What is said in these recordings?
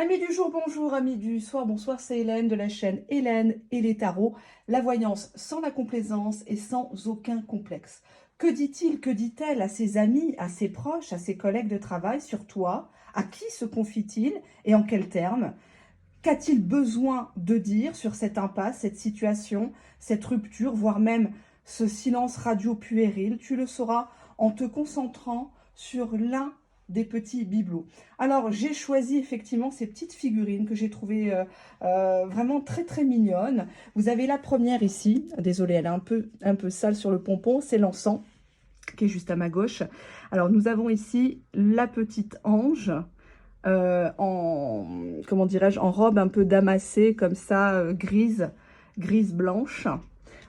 Amis du jour, bonjour, amis du soir, bonsoir, c'est Hélène de la chaîne Hélène et les tarots, la voyance sans la complaisance et sans aucun complexe. Que dit-il, que dit-elle à ses amis, à ses proches, à ses collègues de travail sur toi? À qui se confie-t-il et en quels termes? Qu'a-t-il besoin de dire sur cette impasse, cette situation, cette rupture, voire même ce silence radio puéril? Tu le sauras en te concentrant sur l'un des petits bibelots. Alors, j'ai choisi effectivement ces petites figurines que j'ai trouvées vraiment très très mignonnes. Vous avez la première ici. Désolée, elle est un peu sale sur le pompon. C'est l'encens qui est juste à ma gauche. Alors, nous avons ici la petite ange. Comment dirais-je, en robe un peu damassée, comme ça, grise blanche.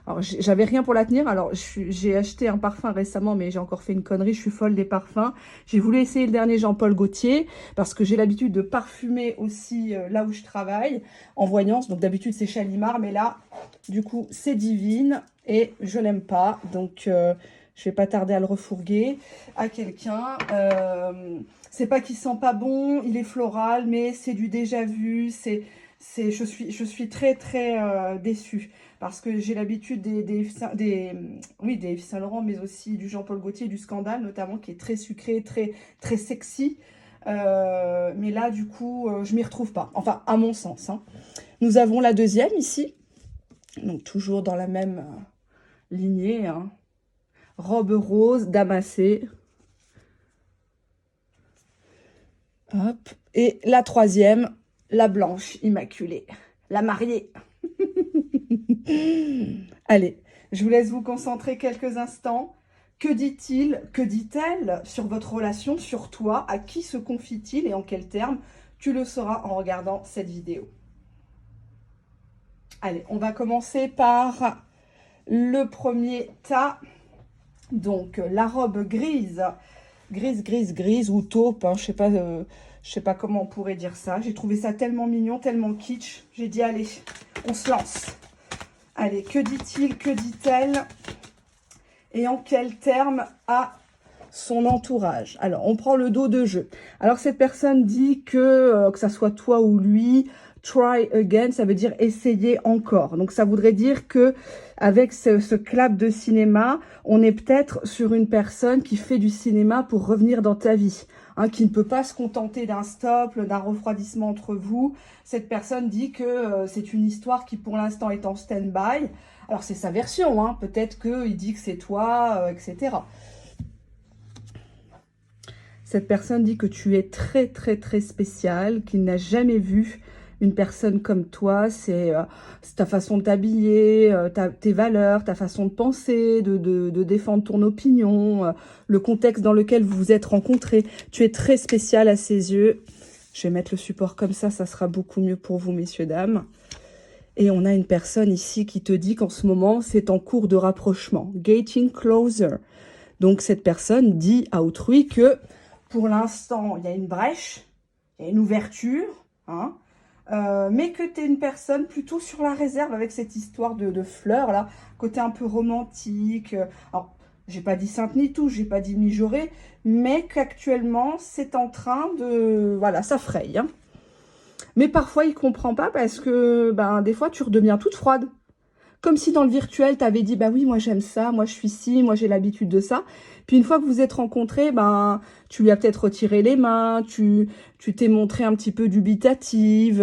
Alors, j'avais rien pour la tenir. Alors, j'ai acheté un parfum récemment, mais j'ai encore fait une connerie. Je suis folle des parfums. J'ai voulu essayer le dernier Jean-Paul Gaultier, parce que j'ai l'habitude de parfumer aussi là où je travaille, en voyance. Donc, d'habitude, c'est Chalimard, mais là, du coup, c'est Divine, et je l'aime pas. Donc, je vais pas tarder à le refourguer à quelqu'un. C'est pas qu'il sent pas bon, il est floral, mais c'est du déjà vu. Je suis très très déçue parce que j'ai l'habitude des Yves Saint Laurent, mais aussi du Jean-Paul Gaultier, du Scandale notamment, qui est très sucré, très sexy. Mais là, du coup, je m'y retrouve pas. Enfin, à mon sens. Hein. Nous avons la deuxième ici, donc toujours dans la même lignée. Hein. Robe rose, damassée. Hop. Et la troisième, la blanche immaculée, la mariée. Allez, je vous laisse vous concentrer quelques instants. Que dit-il, que dit-elle sur votre relation, sur toi? À qui se confie-t-il et en quels termes? Tu le sauras en regardant cette vidéo. Allez, on va commencer par le premier tas. Donc, la robe grise ou taupe, hein, je sais pas comment on pourrait dire ça. J'ai trouvé ça tellement mignon, tellement kitsch. J'ai dit, allez, on se lance. Allez, que dit-il, que dit-elle? Et en quels termes à son entourage? Alors, on prend le dos de jeu. Alors, cette personne dit que ça soit toi ou lui, try again, ça veut dire essayer encore. Donc, ça voudrait dire que avec ce clap de cinéma, on est peut-être sur une personne qui fait du cinéma pour revenir dans ta vie, hein, qui ne peut pas se contenter d'un stop, d'un refroidissement entre vous. Cette personne dit que c'est une histoire qui, pour l'instant, est en stand-by. Alors, c'est sa version, hein. Peut-être qu'il dit que c'est toi, etc. Cette personne dit que tu es très, très, très spécial, qu'il n'a jamais vu une personne comme toi. C'est ta façon de t'habiller, tes valeurs, ta façon de penser, de défendre ton opinion, le contexte dans lequel vous vous êtes rencontrés. Tu es très spécial à ses yeux. Je vais mettre le support comme ça sera beaucoup mieux pour vous, messieurs, dames. Et on a une personne ici qui te dit qu'en ce moment, c'est en cours de rapprochement. Getting closer. Donc, cette personne dit à autrui que, pour l'instant, il y a une brèche, il y a une ouverture, hein, mais que tu es une personne plutôt sur la réserve avec cette histoire de fleurs, là, côté un peu romantique. Alors, j'ai pas dit sainte ni touche, j'ai pas dit mijaurée, mais qu'actuellement, c'est en train de... Voilà, ça fraye, hein. Mais parfois, il ne comprend pas parce que ben, des fois, tu redeviens toute froide. Comme si dans le virtuel, tu avais dit, bah oui, moi j'aime ça, moi je suis ci, moi j'ai l'habitude de ça. Puis une fois que vous êtes rencontrés, ben, tu lui as peut-être retiré les mains, tu t'es montré un petit peu dubitative,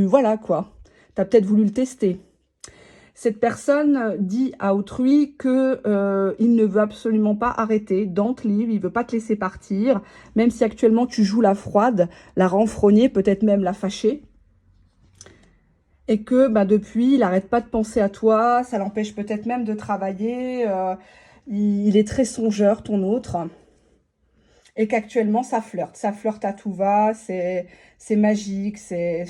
voilà quoi. Tu as peut-être voulu le tester. Cette personne dit à autrui que il ne veut absolument pas arrêter, don't leave, il veut pas te laisser partir, même si actuellement tu joues la froide, la renfrognée, peut-être même la fâchée. Et que bah, depuis, il n'arrête pas de penser à toi, ça l'empêche peut-être même de travailler, il est très songeur, ton autre. Et qu'actuellement, ça flirte à tout va, c'est magique, c'est...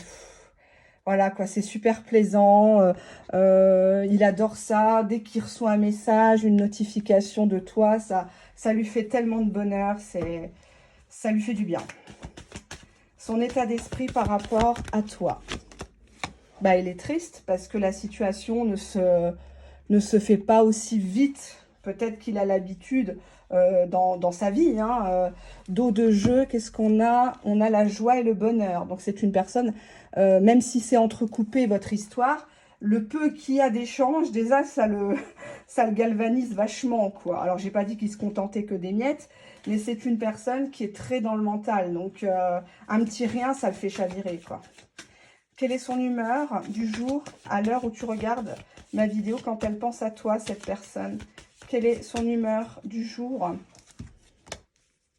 Voilà quoi, c'est super plaisant, il adore ça, dès qu'il reçoit un message, une notification de toi, ça lui fait tellement de bonheur, ça lui fait du bien. Son état d'esprit par rapport à toi. Bah, il est triste parce que la situation ne se fait pas aussi vite. Peut-être qu'il a l'habitude dans sa vie. Hein. Dos de jeu, qu'est-ce qu'on a? On a la joie et le bonheur. Donc c'est une personne, même si c'est entrecoupé votre histoire, le peu qu'il y a d'échanges, déjà ça le galvanise vachement, quoi. Alors j'ai pas dit qu'il se contentait que des miettes, mais c'est une personne qui est très dans le mental. Donc un petit rien, ça le fait chavirer, quoi. Quelle est son humeur du jour à l'heure où tu regardes ma vidéo quand elle pense à toi, cette personne? Quelle est son humeur du jour?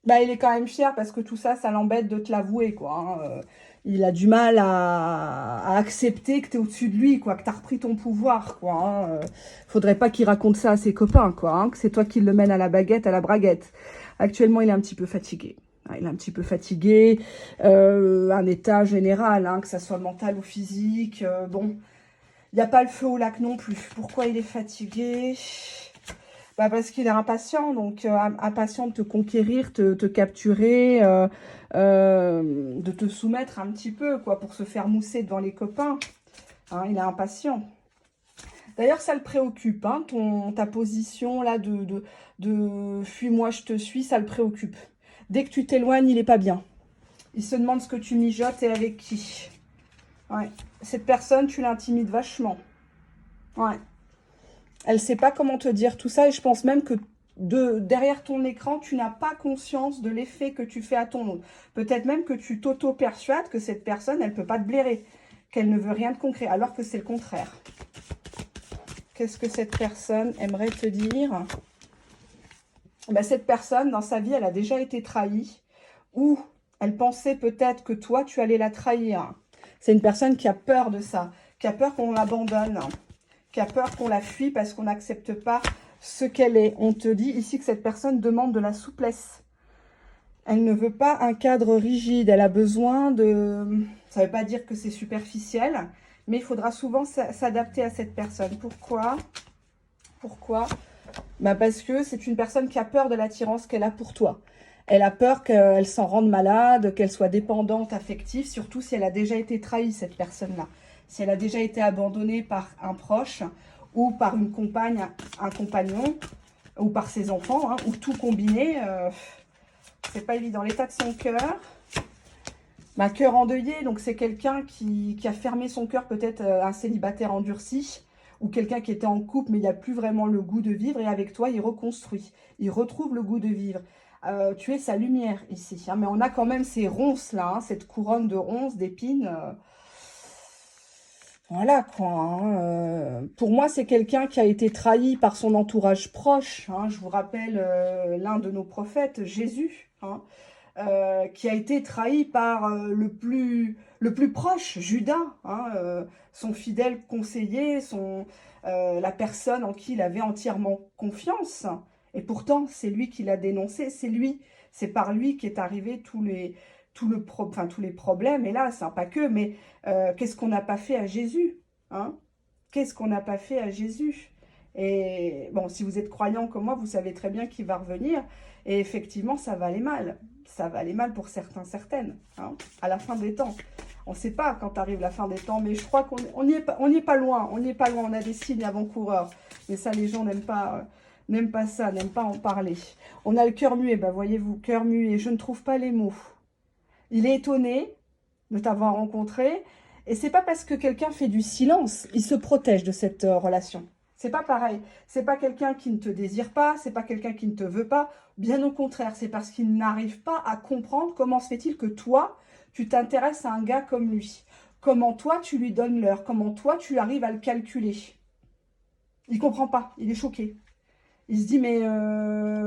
Bah, il est quand même fier parce que tout ça, ça l'embête de te l'avouer, quoi. Hein. Il a du mal à accepter que tu es au-dessus de lui, quoi, que tu as repris ton pouvoir, quoi. Hein. Faudrait pas qu'il raconte ça à ses copains, quoi. Hein, que c'est toi qui le mène à la baguette, à la braguette. Actuellement, il est un petit peu fatigué. Il est un petit peu fatigué, un état général, hein, que ça soit mental ou physique. Bon, il n'y a pas le feu au lac non plus. Pourquoi il est fatigué? Bah parce qu'il est impatient, donc impatient de te conquérir, te capturer, de te soumettre un petit peu, quoi, pour se faire mousser devant les copains. Hein, il est impatient. D'ailleurs, ça le préoccupe, hein, ta position là de fuis-moi, je te suis, ça le préoccupe. Dès que tu t'éloignes, il n'est pas bien. Il se demande ce que tu mijotes et avec qui. Ouais. Cette personne, tu l'intimides vachement. Ouais. Elle ne sait pas comment te dire tout ça et je pense même que derrière ton écran, tu n'as pas conscience de l'effet que tu fais à ton autre. Peut-être même que tu t'auto-persuades que cette personne, elle ne peut pas te blairer, qu'elle ne veut rien de concret, alors que c'est le contraire. Qu'est-ce que cette personne aimerait te dire? Ben, cette personne, dans sa vie, elle a déjà été trahie ou elle pensait peut-être que toi, tu allais la trahir. C'est une personne qui a peur de ça, qui a peur qu'on l'abandonne, qui a peur qu'on la fuit parce qu'on n'accepte pas ce qu'elle est. On te dit ici que cette personne demande de la souplesse. Elle ne veut pas un cadre rigide. Elle a besoin de... Ça ne veut pas dire que c'est superficiel, mais il faudra souvent s'adapter à cette personne. Pourquoi? Pourquoi? Bah parce que c'est une personne qui a peur de l'attirance qu'elle a pour toi. Elle a peur qu'elle s'en rende malade, qu'elle soit dépendante, affective, surtout si elle a déjà été trahie, cette personne-là. Si elle a déjà été abandonnée par un proche ou par une compagne, un compagnon ou par ses enfants, hein, ou tout combiné, c'est pas évident. L'état de son cœur, bah, cœur endeuillé, donc c'est quelqu'un qui a fermé son cœur, peut-être un célibataire endurci, ou quelqu'un qui était en couple mais il n'y a plus vraiment le goût de vivre, et avec toi il reconstruit, il retrouve le goût de vivre. Tu es sa lumière ici, hein, mais on a quand même ces ronces là, hein, cette couronne de ronces, d'épines. Voilà quoi. Hein, pour moi, c'est quelqu'un qui a été trahi par son entourage proche. Hein, je vous rappelle l'un de nos prophètes, Jésus, hein, qui a été trahi par le plus proche, Judas, hein, son fidèle conseiller, la personne en qui il avait entièrement confiance. Et pourtant, c'est lui qui l'a dénoncé, c'est par lui qu'est arrivé tous les problèmes, hélas, hein, pas que, mais qu'est-ce qu'on n'a pas fait à Jésus, hein? Qu'est-ce qu'on n'a pas fait à Jésus? Et bon, si vous êtes croyant comme moi, vous savez très bien qu'il va revenir. Et effectivement, ça va aller mal. Ça va aller mal pour certains, certaines, hein, à la fin des temps. On ne sait pas quand arrive la fin des temps, mais je crois qu'on n'y est pas loin. On n'y est pas loin. On a des signes avant-coureurs. Mais ça, les gens n'aiment pas ça, n'aiment pas en parler. On a le cœur muet, ben voyez-vous, cœur muet. Je ne trouve pas les mots. Il est étonné de t'avoir rencontré. Et c'est pas parce que quelqu'un fait du silence, il se protège de cette relation. C'est pas pareil. C'est pas quelqu'un qui ne te désire pas, c'est pas quelqu'un qui ne te veut pas. Bien au contraire, c'est parce qu'il n'arrive pas à comprendre comment se fait-il que toi, tu t'intéresses à un gars comme lui. Comment toi, tu lui donnes l'heure. Comment toi, tu arrives à le calculer. Il comprend pas, il est choqué. Il se dit, mais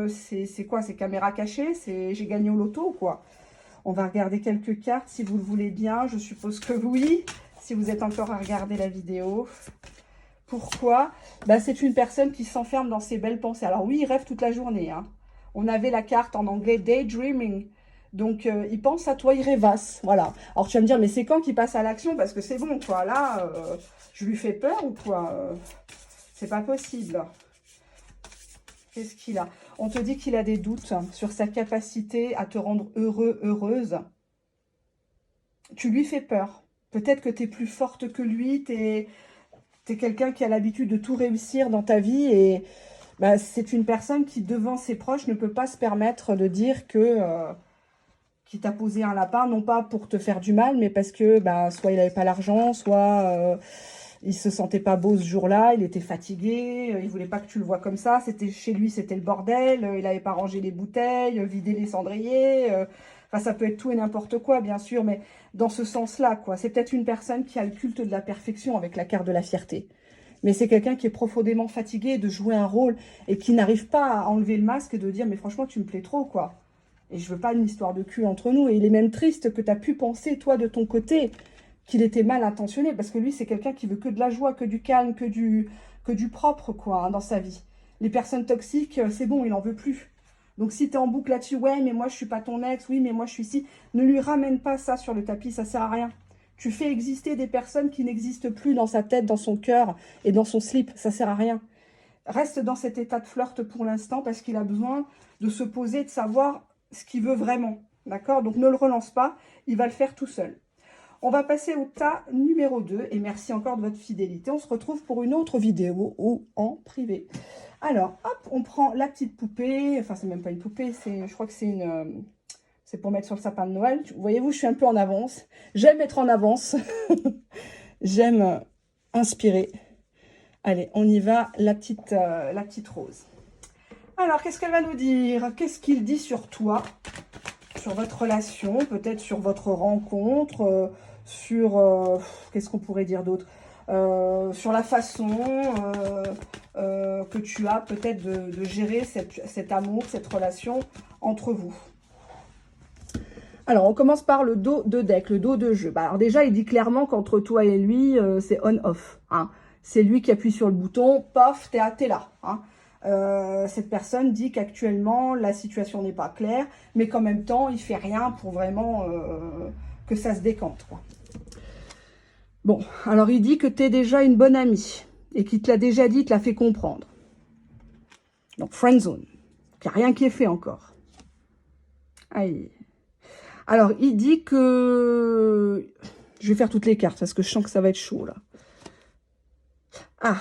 c'est quoi? C'est caméra cachée? J'ai gagné au loto ou quoi? On va regarder quelques cartes si vous le voulez bien. Je suppose que oui, si vous êtes encore à regarder la vidéo. Pourquoi? Bah, c'est une personne qui s'enferme dans ses belles pensées. Alors oui, il rêve toute la journée. Hein. On avait la carte en anglais daydreaming. Donc, il pense à toi, il rêvasse. Voilà. Alors, tu vas me dire, mais c'est quand qu'il passe à l'action? Parce que c'est bon, quoi. Là, je lui fais peur ou quoi? C'est pas possible. Qu'est-ce qu'il a? On te dit qu'il a des doutes sur sa capacité à te rendre heureux, heureuse. Tu lui fais peur. Peut-être que tu es plus forte que lui, tu es quelqu'un qui a l'habitude de tout réussir dans ta vie et bah, c'est une personne qui, devant ses proches, ne peut pas se permettre de dire que qu'il t'a posé un lapin, non pas pour te faire du mal, mais parce que bah, soit il n'avait pas l'argent, soit il se sentait pas beau ce jour-là, il était fatigué, il voulait pas que tu le vois comme ça, c'était chez lui, c'était le bordel, il n'avait pas rangé les bouteilles, vidé les cendriers, enfin ça peut être tout et n'importe quoi, bien sûr, mais dans ce sens-là, quoi. C'est peut-être une personne qui a le culte de la perfection avec la carte de la fierté. Mais c'est quelqu'un qui est profondément fatigué de jouer un rôle et qui n'arrive pas à enlever le masque et de dire « mais franchement, tu me plais trop, quoi ». Et je veux pas une histoire de cul entre nous. Et il est même triste que tu as pu penser, toi, de ton côté, qu'il était mal intentionné. Parce que lui, c'est quelqu'un qui veut que de la joie, que du calme, que du propre, quoi, hein, dans sa vie. Les personnes toxiques, c'est bon, il n'en veut plus. Donc si tu es en boucle là-dessus, ouais, mais moi, je suis pas ton ex, oui, mais moi, je suis ici. Ne lui ramène pas ça sur le tapis, ça sert à rien. Tu fais exister des personnes qui n'existent plus dans sa tête, dans son cœur et dans son slip. Ça sert à rien. Reste dans cet état de flirt pour l'instant parce qu'il a besoin de se poser, de savoir ce qu'il veut vraiment. D'accord? Donc ne le relance pas, il va le faire tout seul. On va passer au tas numéro 2 et merci encore de votre fidélité. On se retrouve pour une autre vidéo ou en privé. Alors, hop, on prend la petite poupée. Enfin, c'est même pas une poupée, je crois que c'est une... c'est pour mettre sur le sapin de Noël. Voyez-vous, je suis un peu en avance. J'aime être en avance. J'aime inspirer. Allez, on y va, la petite rose. Alors, qu'est-ce qu'elle va nous dire? Qu'est-ce qu'il dit sur toi? Sur votre relation, peut-être sur votre rencontre, sur... qu'est-ce qu'on pourrait dire d'autre? Sur la façon que tu as peut-être de gérer cet amour, cette relation entre vous. Alors, on commence par le dos de deck, le dos de jeu. Bah, alors déjà, il dit clairement qu'entre toi et lui, c'est on-off. Hein. C'est lui qui appuie sur le bouton, paf, t'es là. Hein. Cette personne dit qu'actuellement, la situation n'est pas claire, mais qu'en même temps, il ne fait rien pour vraiment que ça se décante. Quoi. Bon, alors il dit que tu es déjà une bonne amie et qu'il te l'a déjà dit, il te l'a fait comprendre. Donc, friendzone. Il n'y a rien qui est fait encore. Aïe. Alors, il dit que... Je vais faire toutes les cartes parce que je sens que ça va être chaud, là. Ah,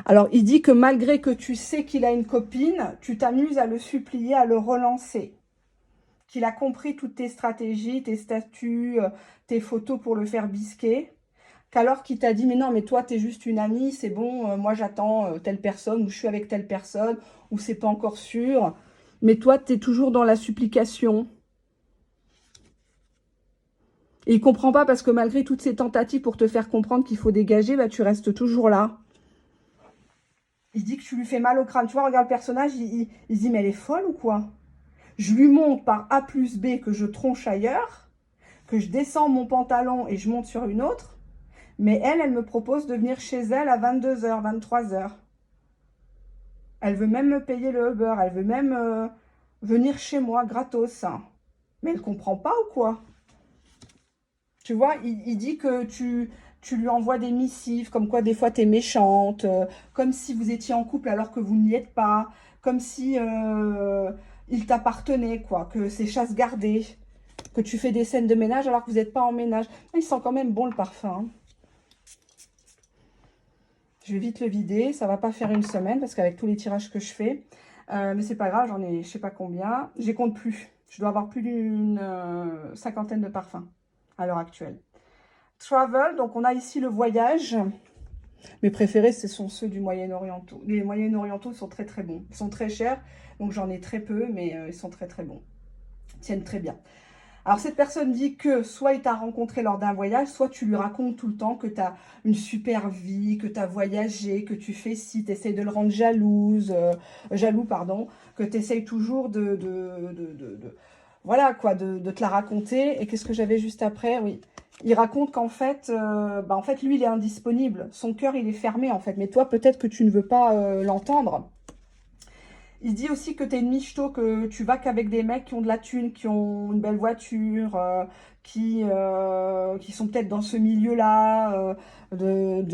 alors il dit que malgré que tu sais qu'il a une copine, tu t'amuses à le supplier, à le relancer. Qu'il a compris toutes tes stratégies, tes statuts, tes photos pour le faire bisquer. Qu'alors qu'il t'a dit, mais non, mais toi, t'es juste une amie, c'est bon, moi j'attends telle personne, ou je suis avec telle personne, ou c'est pas encore sûr. Mais toi, t'es toujours dans la supplication. Et il ne comprend pas parce que malgré toutes ces tentatives pour te faire comprendre qu'il faut dégager, bah, tu restes toujours là. Il dit que tu lui fais mal au crâne. Tu vois, regarde le personnage, il se dit, mais elle est folle ou quoi? Je lui montre par A plus B que je tronche ailleurs, que je descends mon pantalon et je monte sur une autre. Mais elle me propose de venir chez elle à 22 h, 23 h. Elle veut même me payer le Uber. Elle veut même venir chez moi gratos. Mais elle ne comprend pas ou quoi? Tu vois, il dit que tu lui envoies des missives, comme quoi des fois tu es méchante, comme si vous étiez en couple alors que vous n'y êtes pas, comme si il t'appartenait, quoi, que c'est chasse gardée, que tu fais des scènes de ménage alors que vous n'êtes pas en ménage. Il sent quand même bon le parfum. Hein. Je vais vite le vider, ça va pas faire une semaine parce qu'avec tous les tirages que je fais, mais c'est pas grave, j'en ai je sais pas combien, j'y compte plus. Je dois avoir plus d'une cinquantaine de parfums à l'heure actuelle. Travel, donc on a ici le voyage. Mes préférés, ce sont ceux du Moyen-Orientaux. Les Moyen-Orientaux sont très très bons. Ils sont très chers, donc j'en ai très peu, mais ils sont très très bons. Ils tiennent très bien. Alors cette personne dit que soit il t'a rencontré lors d'un voyage, soit tu lui racontes tout le temps que tu as une super vie, que tu as voyagé, que tu fais ci, tu essayes de le rendre jaloux, pardon, que tu essayes toujours voilà quoi, de te la raconter. Et qu'est-ce que j'avais juste après? Oui. Il raconte qu'en fait, lui, il est indisponible. Son cœur, il est fermé, en fait. Mais toi, peut-être que tu ne veux pas l'entendre. Il dit aussi que tu es une michto, que tu vas qu'avec des mecs qui ont de la thune, qui ont une belle voiture, qui sont peut-être dans ce milieu-là, de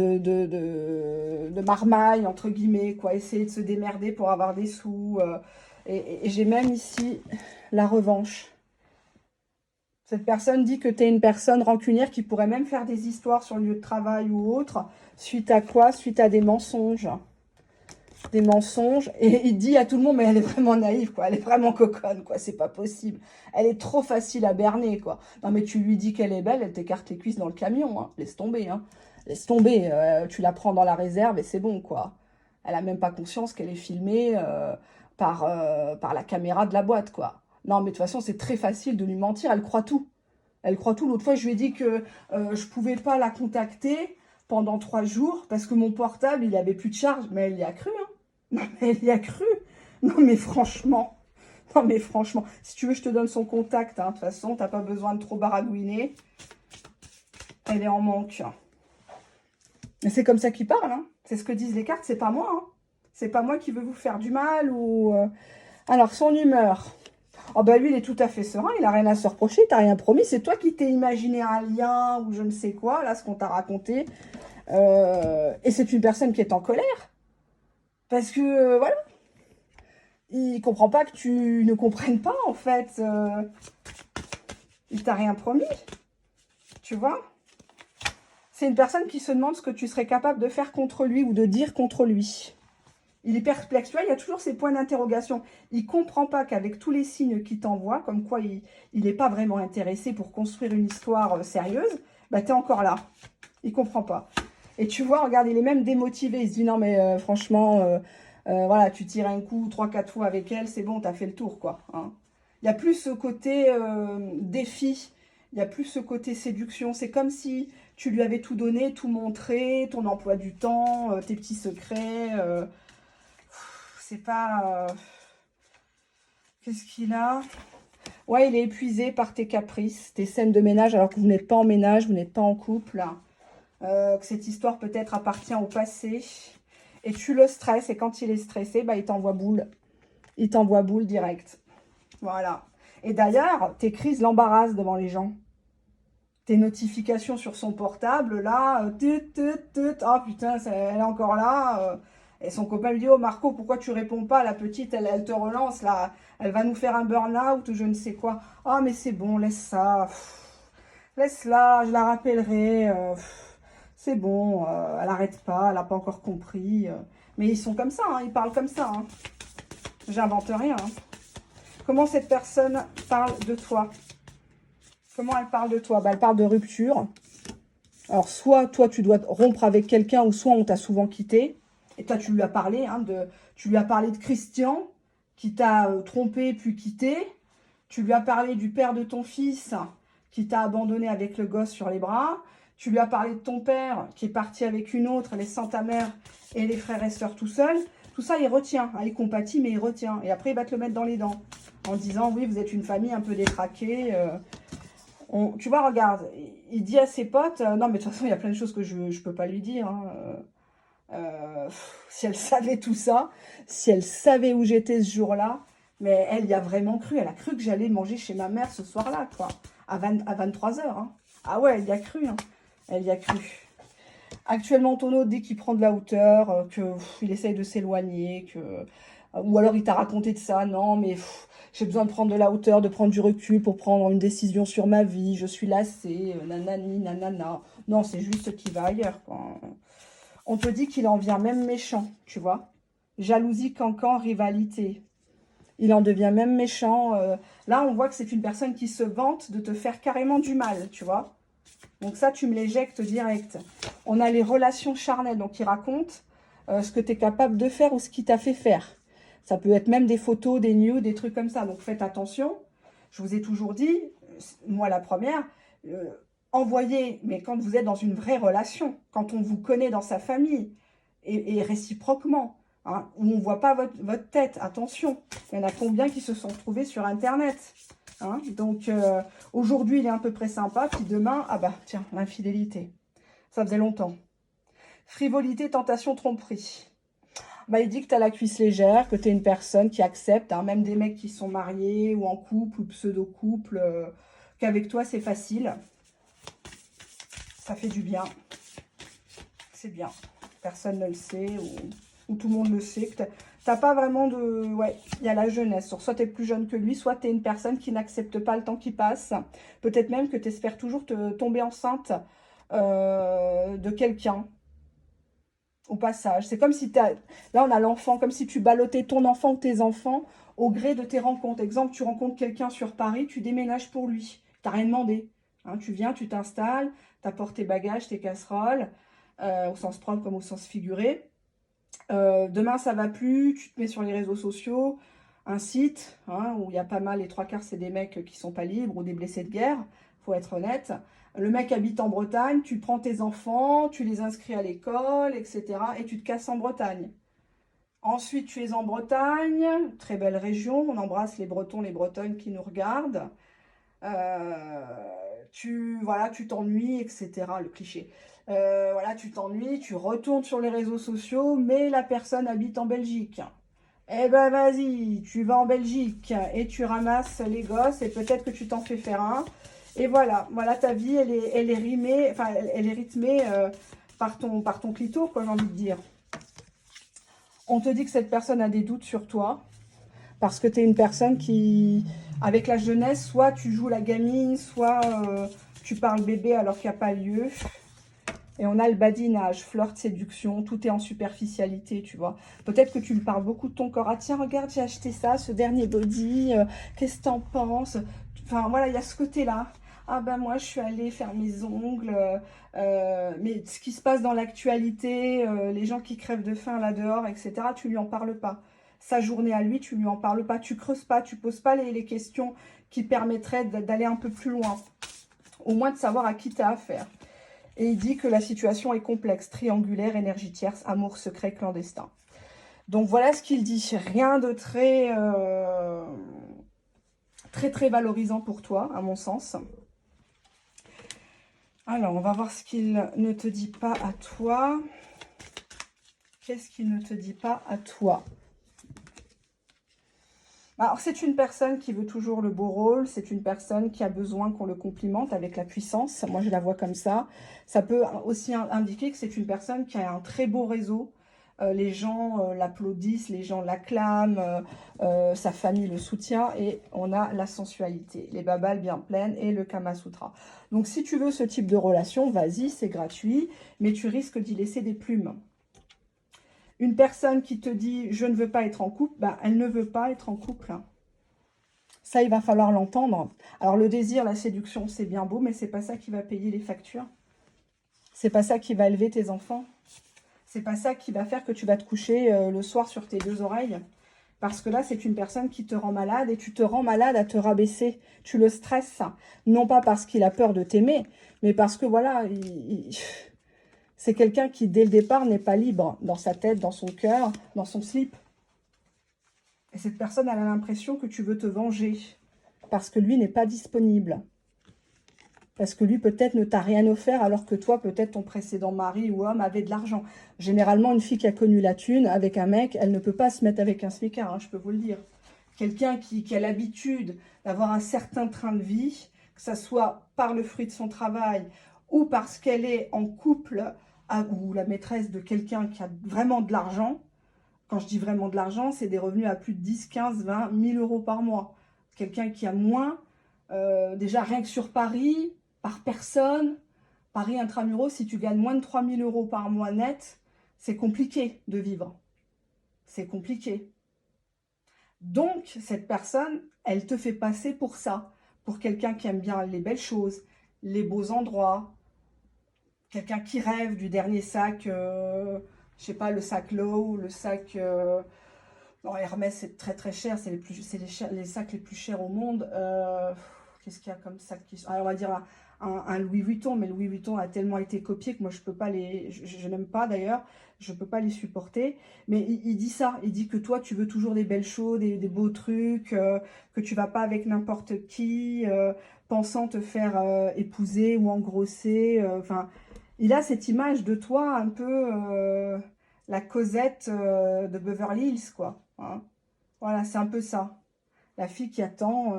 marmaille, entre guillemets, quoi. Essayer de se démerder pour avoir des sous. Et j'ai même ici la revanche. Cette personne dit que tu es une personne rancunière qui pourrait même faire des histoires sur le lieu de travail ou autre. Suite à quoi? Suite à des mensonges. des mensonges. Et il dit à tout le monde, mais elle est vraiment naïve, quoi. Elle est vraiment coconne, quoi. C'est pas possible. Elle est trop facile à berner, quoi. Non, mais tu lui dis qu'elle est belle, elle t'écarte les cuisses dans le camion, hein. Laisse tomber, hein. Laisse tomber. Tu la prends dans la réserve et c'est bon, quoi. Elle a même pas conscience qu'elle est filmée par la caméra de la boîte, quoi. Non, mais de toute façon, c'est très facile de lui mentir. Elle croit tout. Elle croit tout. L'autre fois, je lui ai dit que je pouvais pas la contacter pendant 3 jours parce que mon portable, il avait plus de charge. Mais elle y a cru, hein. Non, mais elle y a cru. Non, mais franchement. Non, mais franchement. Si tu veux, je te donne son contact, hein. De toute façon, t'as pas besoin de trop baragouiner. Elle est en manque. Et c'est comme ça qu'il parle, hein. C'est ce que disent les cartes, c'est pas moi, hein. C'est pas moi qui veux vous faire du mal ou... Alors, son humeur. Oh bah lui, il est tout à fait serein, il a rien à se reprocher, t'as rien promis. C'est toi qui t'es imaginé un lien ou je ne sais quoi, là, ce qu'on t'a raconté. Et c'est une personne qui est en colère. Parce que, voilà, il comprend pas que tu ne comprennes pas, en fait. Il t'a rien promis, tu vois. C'est une personne qui se demande ce que tu serais capable de faire contre lui ou de dire contre lui. Il est perplexe, tu vois, il y a toujours ces points d'interrogation. Il ne comprend pas qu'avec tous les signes qu'il t'envoie, comme quoi il n'est pas vraiment intéressé pour construire une histoire sérieuse, bah tu es encore là. Il ne comprend pas. Et tu vois, regarde, il est même démotivé. Il se dit, non mais franchement, voilà, tu tires un coup 3-4 fois avec elle, c'est bon, tu as fait le tour, quoi. Hein. Il n'y a plus ce côté défi, il n'y a plus ce côté séduction. C'est comme si tu lui avais tout donné, tout montré, ton emploi du temps, tes petits secrets... c'est pas... Qu'est-ce qu'il a? Ouais, il est épuisé par tes caprices, tes scènes de ménage, alors que vous n'êtes pas en ménage, vous n'êtes pas en couple. Que cette histoire peut-être appartient au passé. Et tu le stresses, et quand il est stressé, bah, il t'envoie boule. Il t'envoie boule direct. Voilà. Et d'ailleurs, tes crises l'embarrassent devant les gens. Tes notifications sur son portable, là, oh putain, elle est encore là. Et son copain lui dit, oh Marco, pourquoi tu réponds pas? La petite, elle te relance, là, elle va nous faire un burn-out ou je ne sais quoi. Ah, mais c'est bon, laisse ça. Laisse-la, je la rappellerai. C'est bon, elle n'arrête pas, elle n'a pas encore compris. Mais ils sont comme ça, hein, ils parlent comme ça. Hein. J'invente rien. Hein. Comment cette personne parle de toi? Comment elle parle de toi? Bah, elle parle de rupture. Alors, soit toi, tu dois rompre avec quelqu'un, ou soit on t'a souvent quitté. Et toi, tu lui as parlé, hein, tu lui as parlé de Christian, qui t'a trompé puis quitté. Tu lui as parlé du père de ton fils, qui t'a abandonné avec le gosse sur les bras. Tu lui as parlé de ton père, qui est parti avec une autre, laissant ta mère et les frères et sœurs tout seuls. Tout ça, il retient. Hein, il compatit, mais il retient. Et après, il va te le mettre dans les dents. En disant, oui, vous êtes une famille un peu détraquée. Tu vois, regarde, il dit à ses potes, non, mais de toute façon, il y a plein de choses que je ne peux pas lui dire. Hein, si elle savait tout ça, si elle savait où j'étais ce jour-là, mais elle y a vraiment cru. Elle a cru que j'allais manger chez ma mère ce soir-là, quoi, à 23 h. Hein. Ah ouais, elle y a cru. Hein. Elle y a cru. Actuellement, Tonneau, dès qu'il prend de la hauteur, qu'il essaye de s'éloigner, ou alors il t'a raconté de ça, non, mais j'ai besoin de prendre de la hauteur, de prendre du recul pour prendre une décision sur ma vie, je suis lassée, nanani, nanana. Non, c'est juste qu'il va ailleurs, quoi. On te dit qu'il en vient même méchant, tu vois. Jalousie, cancan, rivalité. Il en devient même méchant. Là, on voit que c'est une personne qui se vante de te faire carrément du mal, tu vois. Donc ça, tu me l'éjectes direct. On a les relations charnelles. Donc, il raconte ce que tu es capable de faire ou ce qu'il t'a fait faire. Ça peut être même des photos, des nudes, des trucs comme ça. Donc, faites attention. Je vous ai toujours dit, moi la première, envoyez, mais quand vous êtes dans une vraie relation, quand on vous connaît dans sa famille, et réciproquement, hein, où on ne voit pas votre tête, attention. Il y en a combien qui se sont retrouvés sur Internet. Hein, donc, aujourd'hui, il est à peu près sympa. Puis demain, ah bah, tiens, l'infidélité. Ça faisait longtemps. Frivolité, tentation, tromperie. Bah, il dit que tu as la cuisse légère, que tu es une personne qui accepte, hein, même des mecs qui sont mariés ou en couple ou pseudo-couple, qu'avec toi, c'est facile. Ça fait du bien. C'est bien. Personne ne le sait ou tout le monde le sait. Que t'as pas vraiment de... Ouais, il y a la jeunesse. Soit tu es plus jeune que lui, soit tu es une personne qui n'accepte pas le temps qui passe. Peut-être même que tu espères toujours te tomber enceinte de quelqu'un. au passage. C'est comme si là on a l'enfant, comme si tu ballottais ton enfant ou tes enfants au gré de tes rencontres. Exemple, tu rencontres quelqu'un sur Paris, tu déménages pour lui. Tu n'as rien demandé. Hein, tu viens, tu t'installes, tu apportes tes bagages, tes casseroles, au sens propre comme au sens figuré. Demain, ça va plus, tu te mets sur les réseaux sociaux, un site hein, où il y a pas mal, les trois quarts, c'est des mecs qui sont pas libres ou des blessés de guerre, faut être honnête. Le mec habite en Bretagne, tu prends tes enfants, tu les inscris à l'école, etc. et tu te casses en Bretagne. Ensuite, tu es en Bretagne, très belle région, on embrasse les Bretons, les Bretonnes qui nous regardent. Voilà, tu t'ennuies, etc. Le cliché. Voilà, tu t'ennuies, tu retournes sur les réseaux sociaux, mais la personne habite en Belgique. Eh ben vas-y, tu vas en Belgique et tu ramasses les gosses et peut-être que tu t'en fais faire un. Et voilà, voilà ta vie, elle est rimée, enfin elle est rythmée par ton clito, quoi, j'ai envie de dire. On te dit que cette personne a des doutes sur toi parce que tu es une personne qui, avec la jeunesse, soit tu joues la gamine, soit tu parles bébé alors qu'il n'y a pas lieu. Et on a le badinage, flirt, séduction, tout est en superficialité, tu vois. Peut-être que tu lui parles beaucoup de ton corps. Ah tiens, regarde, j'ai acheté ça, ce dernier body, qu'est-ce que t'en penses? Enfin, voilà, il y a ce côté-là. Ah ben moi, je suis allée faire mes ongles. Mais ce qui se passe dans l'actualité, les gens qui crèvent de faim là dehors, etc., tu lui en parles pas. Sa journée à lui, tu lui en parles pas. Tu creuses pas, tu poses pas les questions qui permettraient d'aller un peu plus loin. Au moins de savoir à qui tu as affaire. Et il dit que la situation est complexe, triangulaire, énergie tierce, amour secret, clandestin. Donc voilà ce qu'il dit. Rien de très, très valorisant pour toi, à mon sens. Alors, on va voir ce qu'il ne te dit pas à toi. Qu'est-ce qu'il ne te dit pas à toi? Alors, c'est une personne qui veut toujours le beau rôle. C'est une personne qui a besoin qu'on le complimente avec la puissance. Moi, je la vois comme ça. Ça peut aussi indiquer que c'est une personne qui a un très beau réseau. Les gens l'applaudissent, les gens l'acclament, sa famille le soutient et on a la sensualité, les babales bien pleines et le Kama Sutra. Donc, si tu veux ce type de relation, vas-y, c'est gratuit, mais tu risques d'y laisser des plumes. Une personne qui te dit « je ne veux pas être en couple », bah, elle ne veut pas être en couple. Ça, il va falloir l'entendre. Alors, le désir, la séduction, c'est bien beau, mais c'est pas ça qui va payer les factures. C'est pas ça qui va élever tes enfants. C'est pas ça qui va faire que tu vas te coucher le soir sur tes deux oreilles. Parce que là, c'est une personne qui te rend malade et tu te rends malade à te rabaisser. Tu le stresses. Non pas parce qu'il a peur de t'aimer, mais parce que voilà, c'est quelqu'un qui, dès le départ, n'est pas libre dans sa tête, dans son cœur, dans son slip. Et cette personne, elle a l'impression que tu veux te venger parce que lui n'est pas disponible. Parce que lui, peut-être, ne t'a rien offert alors que toi, peut-être, ton précédent mari ou homme avait de l'argent. Généralement, une fille qui a connu la thune avec un mec, elle ne peut pas se mettre avec un smicard, hein, je peux vous le dire. Quelqu'un qui a l'habitude d'avoir un certain train de vie, que ce soit par le fruit de son travail ou parce qu'elle est en couple ou la maîtresse de quelqu'un qui a vraiment de l'argent. Quand je dis vraiment de l'argent, c'est des revenus à plus de 10, 15, 20, 1000 euros par mois. Quelqu'un qui a moins, déjà rien que sur Paris, par personne, Paris intramuros, si tu gagnes moins de 3000 euros par mois net, c'est compliqué de vivre. C'est compliqué. Donc, cette personne, elle te fait passer pour ça, pour quelqu'un qui aime bien les belles choses, les beaux endroits, quelqu'un qui rêve du dernier sac, je sais pas, le sac Low, le sac... non, Hermès, c'est très cher, c'est les sacs les plus chers au monde. Qu'est-ce qu'il y a comme sac alors, on va dire un Louis Vuitton, mais Louis Vuitton a tellement été copié que moi, je peux pas je n'aime pas d'ailleurs, je peux pas les supporter. Mais il dit ça, il dit que toi, tu veux toujours des belles choses, des beaux trucs, que tu vas pas avec n'importe qui, pensant te faire épouser ou engrosser. Enfin, il a cette image de toi un peu la Cosette de Beverly Hills, quoi. Hein. Voilà, c'est un peu ça. La fille qui attend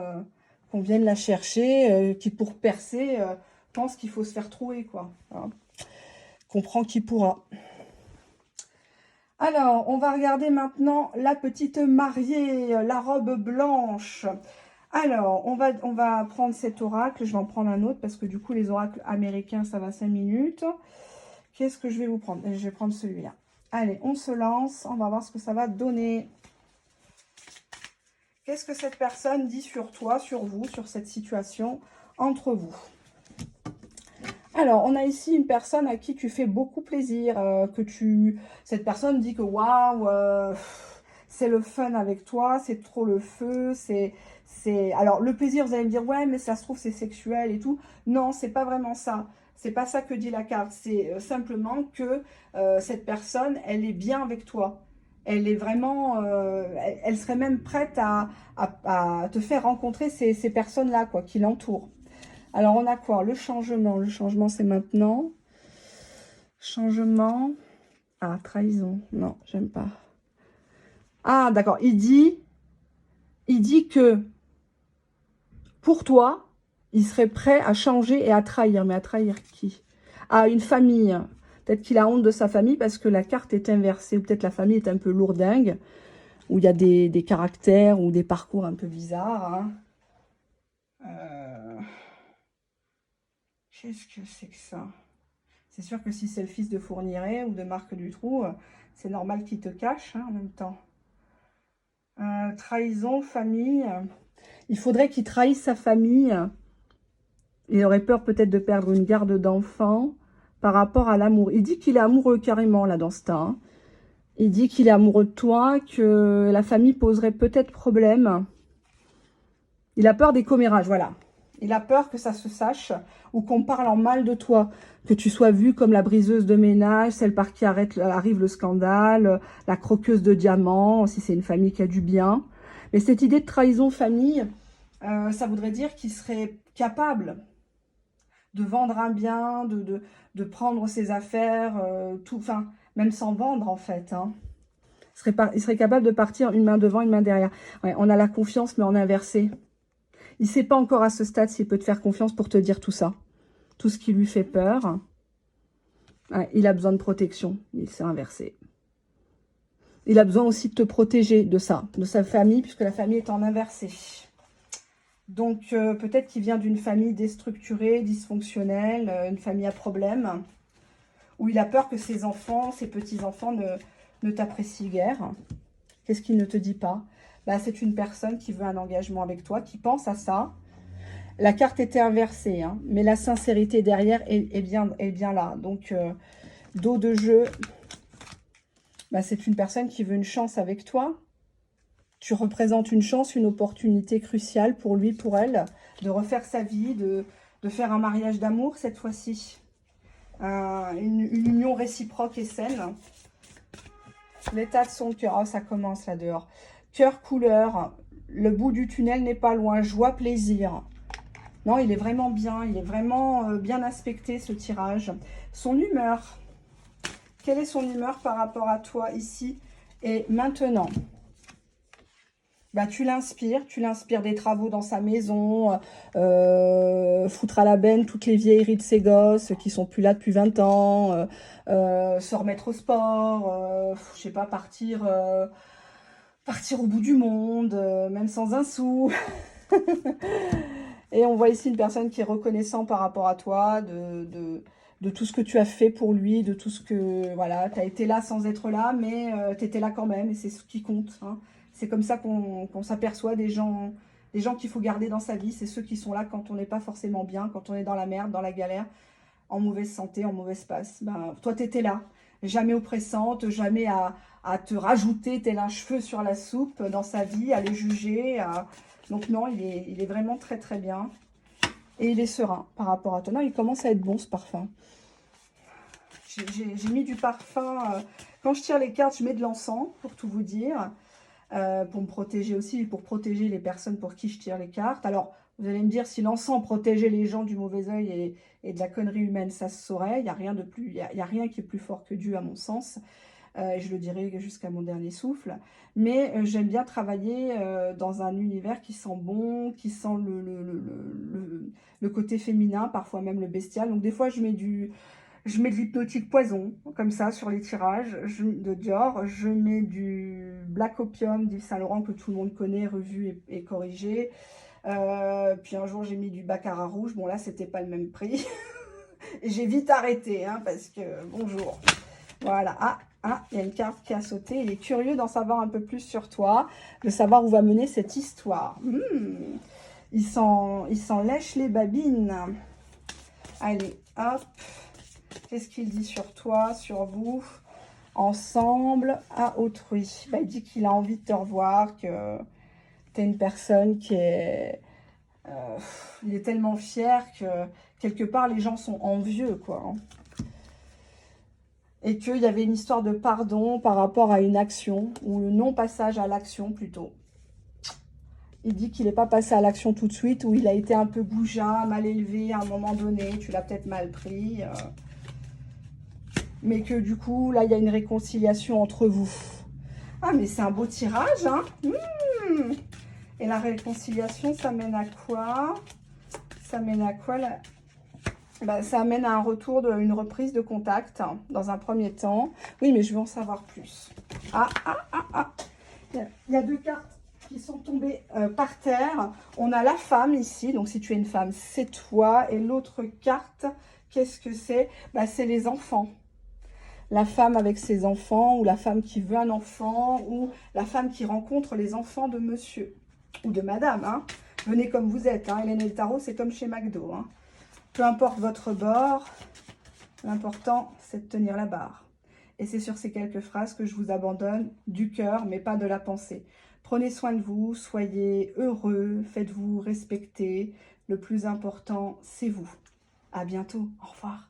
qu'on vienne la chercher, qui pour percer pense qu'il faut se faire trouer, quoi. Hein. Comprend qui pourra. Alors, on va regarder maintenant la petite mariée, la robe blanche. Alors, on va prendre cet oracle. Je vais en prendre un autre parce que du coup, les oracles américains, ça va 5 minutes. Qu'est-ce que je vais vous prendre? Je vais prendre celui-là. Allez, on se lance. On va voir ce que ça va donner. Qu'est-ce que cette personne dit sur toi, sur vous, sur cette situation entre vous? Alors, on a ici une personne à qui tu fais beaucoup plaisir, cette personne dit que waouh, c'est le fun avec toi, c'est trop le feu, alors le plaisir, vous allez me dire ouais, mais ça se trouve c'est sexuel et tout. Non, c'est pas vraiment ça. C'est pas ça que dit la carte. C'est simplement que cette personne, elle est bien avec toi. Elle est vraiment, elle serait même prête à te faire rencontrer ces personnes-là, quoi, qui l'entourent. Alors, on a quoi? Le changement. Le changement, c'est maintenant. Changement. Ah, trahison. Non, j'aime pas. Ah, d'accord. Il dit que pour toi, il serait prêt à changer et à trahir. Mais à trahir qui? Ah, une famille. Peut-être qu'il a honte de sa famille parce que la carte est inversée. Ou peut-être la famille est un peu lourdingue. Où il y a des caractères ou des parcours un peu bizarres. Hein. Qu'est-ce que c'est que ça? C'est sûr que si c'est le fils de Fourniret ou de Marc Dutroux, c'est normal qu'il te cache hein, en même temps. Trahison, famille. Il faudrait qu'il trahisse sa famille. Il aurait peur peut-être de perdre une garde d'enfant par rapport à l'amour. Il dit qu'il est amoureux carrément là dans ce temps. Hein. Il dit qu'il est amoureux de toi, que la famille poserait peut-être problème. Il a peur des commérages, voilà. Il a peur que ça se sache ou qu'on parle en mal de toi, que tu sois vue comme la briseuse de ménage, celle par qui arrive le scandale, la croqueuse de diamants, si c'est une famille qui a du bien. Mais cette idée de trahison famille, ça voudrait dire qu'il serait capable de vendre un bien, de prendre ses affaires, tout, enfin, même sans vendre en fait. Hein. Il serait capable de partir une main devant, une main derrière. Ouais, on a la confiance, mais en inversé. Il ne sait pas encore à ce stade s'il peut te faire confiance pour te dire tout ça. Tout ce qui lui fait peur. Ouais, il a besoin de protection. Il s'est inversé. Il a besoin aussi de te protéger de ça, de sa famille, puisque la famille est en inversé. Donc, peut-être qu'il vient d'une famille déstructurée, dysfonctionnelle, une famille à problème, où il a peur que ses enfants, ses petits-enfants ne t'apprécient guère. Qu'est-ce qu'il ne te dit pas? Bah, c'est une personne qui veut un engagement avec toi, qui pense à ça. La carte était inversée, hein, mais la sincérité derrière est bien là. Donc, dos de jeu, bah, c'est une personne qui veut une chance avec toi. Tu représentes une chance, une opportunité cruciale pour lui, pour elle, de refaire sa vie, de faire un mariage d'amour cette fois-ci. Une union réciproque et saine. L'état de son cœur, oh, ça commence là dehors. Cœur couleur, le bout du tunnel n'est pas loin, joie, plaisir. Non, il est vraiment bien, il est vraiment bien aspecté ce tirage. Son humeur, quelle est son humeur par rapport à toi ici et maintenant? Bah, tu l'inspires des travaux dans sa maison, foutre à la benne toutes les vieilleries de ses gosses qui sont plus là depuis 20 ans, se remettre au sport, je sais pas, partir au bout du monde, même sans un sou. Et on voit ici une personne qui est reconnaissant par rapport à toi, de tout ce que tu as fait pour lui, de tout ce que, voilà, tu as été là sans être là, mais tu étais là quand même, et c'est ce qui compte. Hein. C'est comme ça qu'on s'aperçoit des gens qu'il faut garder dans sa vie, c'est ceux qui sont là quand on n'est pas forcément bien, quand on est dans la merde, dans la galère, en mauvaise santé, en mauvaise passe. Ben, toi, tu étais là, jamais oppressante, jamais à te rajouter tel un cheveu sur la soupe dans sa vie, à les juger, Donc non, il est vraiment très très bien. Et il est serein par rapport à toi. Non, il commence à être bon ce parfum. J'ai mis du parfum. Quand je tire les cartes, je mets de l'encens, pour tout vous dire. Pour me protéger aussi, pour protéger les personnes pour qui je tire les cartes. Alors, vous allez me dire, si l'encens protégeait les gens du mauvais œil et de la connerie humaine, ça se saurait. Il n'y a rien de plus, il y a rien qui est plus fort que Dieu, à mon sens. Et je le dirai jusqu'à mon dernier souffle. Mais j'aime bien travailler dans un univers qui sent bon, qui sent le côté féminin, parfois même le bestial. Donc des fois, je mets de l'hypnotique poison, comme ça, sur les tirages de Dior. Je mets du Black Opium d'Yves Saint Laurent, que tout le monde connaît, revu et corrigé. Puis un jour, j'ai mis du Baccarat rouge. Bon, là, c'était pas le même prix. Et j'ai vite arrêté, hein, parce que, bonjour. Voilà. Ah, Ah, il y a une carte qui a sauté. Il est curieux d'en savoir un peu plus sur toi, de savoir où va mener cette histoire. Il s'en lèche les babines. Allez, hop. Qu'est-ce qu'il dit sur toi, sur vous, ensemble, à autrui? Bah, il dit qu'il a envie de te revoir, que tu es une personne qui est... il est tellement fier que, quelque part, les gens sont envieux, quoi. Et qu'il y avait une histoire de pardon par rapport à une action, ou le non-passage à l'action, plutôt. Il dit qu'il n'est pas passé à l'action tout de suite, ou il a été un peu goujat, mal élevé à un moment donné, tu l'as peut-être mal pris. Mais que du coup, là, il y a une réconciliation entre vous. Ah, mais c'est un beau tirage, hein. Et la réconciliation, ça mène à quoi? Ça mène à quoi, là? Bah, ça amène à un retour, une reprise de contact, hein, dans un premier temps. Oui, mais je veux en savoir plus. Ah. Il y a 2 cartes qui sont tombées par terre. On a la femme ici, donc si tu es une femme, c'est toi. Et l'autre carte, qu'est-ce que c'est? Bah, c'est les enfants. La femme avec ses enfants, ou la femme qui veut un enfant, ou la femme qui rencontre les enfants de monsieur ou de madame. Hein. Venez comme vous êtes. Hein. Hélène et le tarot, c'est comme chez McDo. Hein. Peu importe votre bord, l'important, c'est de tenir la barre. Et c'est sur ces quelques phrases que je vous abandonne du cœur, mais pas de la pensée. Prenez soin de vous, soyez heureux, faites-vous respecter. Le plus important, c'est vous. À bientôt. Au revoir.